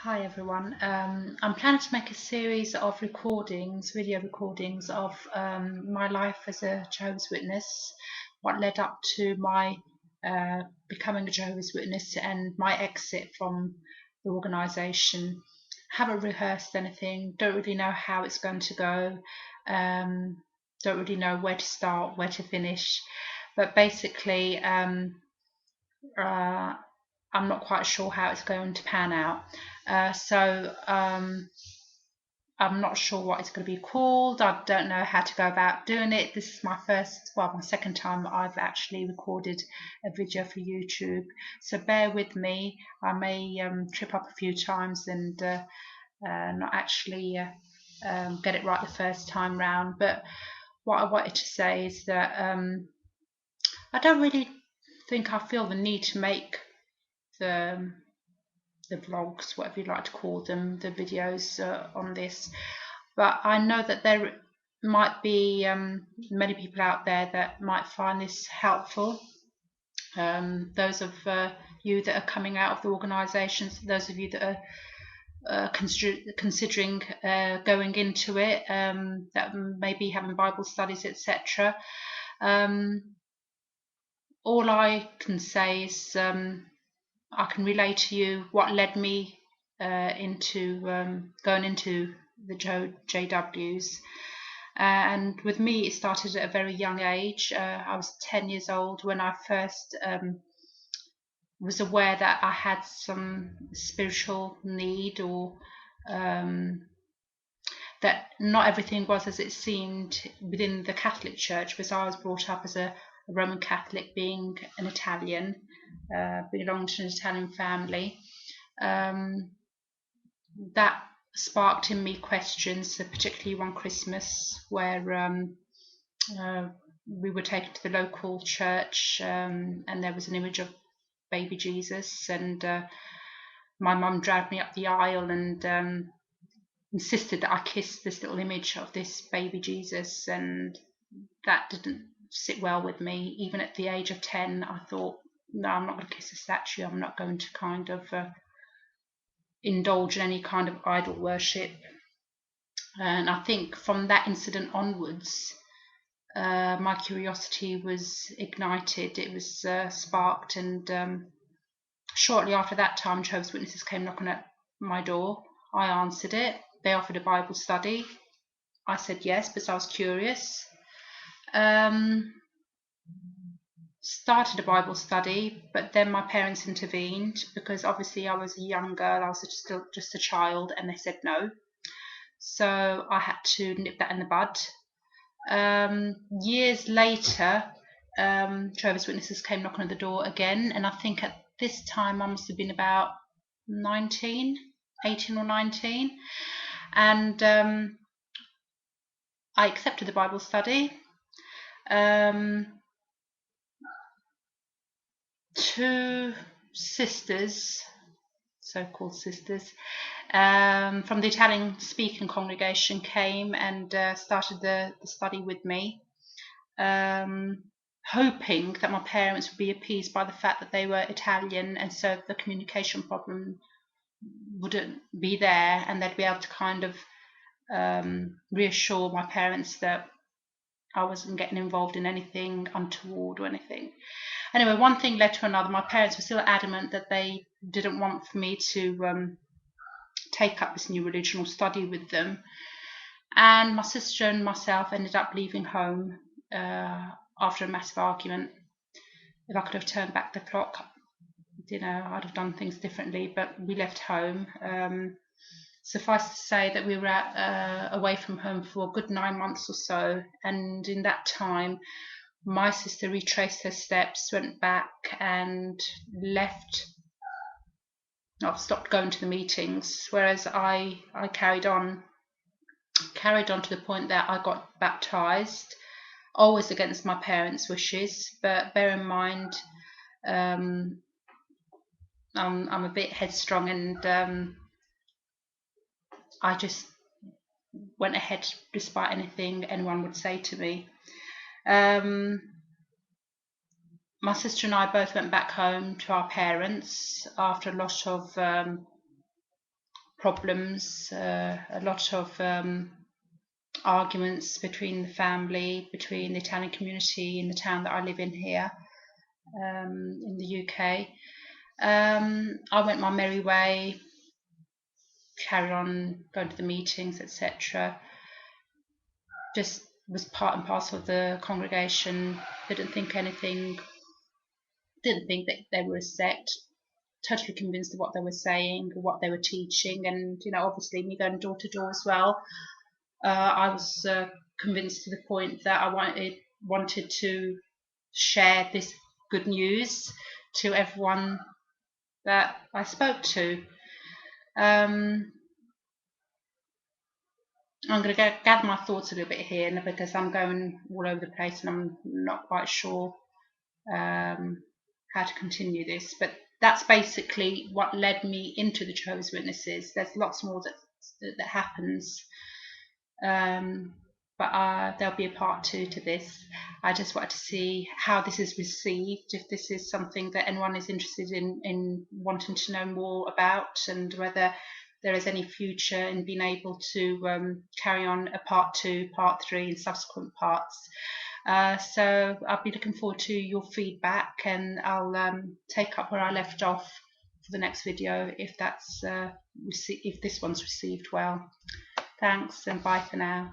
Hi everyone. I'm planning to make a series of video recordings of my life as a Jehovah's Witness, what led up to my becoming a Jehovah's Witness and my exit from the organisation. Haven't rehearsed anything, don't really know how it's going to go, don't really know where to start, where to finish, but basically I'm not quite sure how it's going to pan out. I'm not sure what it's going to be called. I don't know how to go about doing it. This is my second time I've actually recorded a video for YouTube. So bear with me. I may trip up a few times and not actually get it right the first time round. But what I wanted to say is that I don't really think I feel the need to make the vlogs, whatever you'd like to call them, the videos on this. But I know that there might be many people out there that might find this helpful. Those of you that are coming out of the organisations, those of you that are considering going into it, that may be having Bible studies, etc. All I can say is I can relay to you what led me into going into the JWs. And with me, it started at a very young age. I was 10 years old when I first was aware that I had some spiritual need, or that not everything was as it seemed within the Catholic Church, because I was brought up as a Roman Catholic, being an Italian, belonged to an Italian family. That sparked in me questions, particularly one Christmas where we were taken to the local church and there was an image of baby Jesus, and my mum dragged me up the aisle and insisted that I kiss this little image of this baby Jesus, and that didn't sit well with me. Even at the age of 10, I thought, no, I'm not going to kiss a statue. I'm not going to kind of indulge in any kind of idol worship. And I think from that incident onwards, my curiosity was ignited, it was sparked, and shortly after that time, Jehovah's Witnesses came knocking at my door. I answered it. They offered a Bible study. I said yes, because I was curious. Started a Bible study, but then my parents intervened, because obviously I was a young girl, I was still just a child, and they said no. So I had to nip that in the bud. Years later, Jehovah's Witnesses came knocking on the door again, and I think at this time I must have been about 18 or 19, and I accepted the Bible study. Two sisters, so-called sisters, from the Italian speaking congregation came and started the study with me, hoping that my parents would be appeased by the fact that they were Italian, and so the communication problem wouldn't be there, and they'd be able to kind of reassure my parents that I wasn't getting involved in anything untoward or anything. Anyway, one thing led to another. My parents were still adamant that they didn't want for me to take up this new religion or study with them. And my sister and myself ended up leaving home after a massive argument. If I could have turned back the clock, I'd have done things differently, but we left home. Suffice to say that we were away from home for a good 9 months or so, and in that time my sister retraced her steps, went back and stopped going to the meetings, whereas I carried on to the point that I got baptized, always against my parents' wishes. But bear in mind, I'm a bit headstrong, and I just went ahead despite anything anyone would say to me. My sister and I both went back home to our parents after a lot of problems, a lot of arguments between the family, between the Italian community in the town that I live in here, in the UK. I went my merry way, carried on going to the meetings, etc. Just was part and parcel of the congregation, didn't think anything, didn't think that they were a sect, totally convinced of what they were saying, what they were teaching, and obviously me going door to door as well. I was convinced to the point that I wanted to share this good news to everyone that I spoke to. I'm going to gather my thoughts a little bit here because I'm going all over the place and I'm not quite sure how to continue this. But that's basically what led me into the Jehovah's Witnesses. There's lots more that happens. But there'll be a part 2 to this. I just wanted to see how this is received, if this is something that anyone is interested in wanting to know more about, and whether there is any future in being able to carry on a part 2, part 3 and subsequent parts. So I'll be looking forward to your feedback, and I'll take up where I left off for the next video if that's if this one's received well. Thanks and bye for now.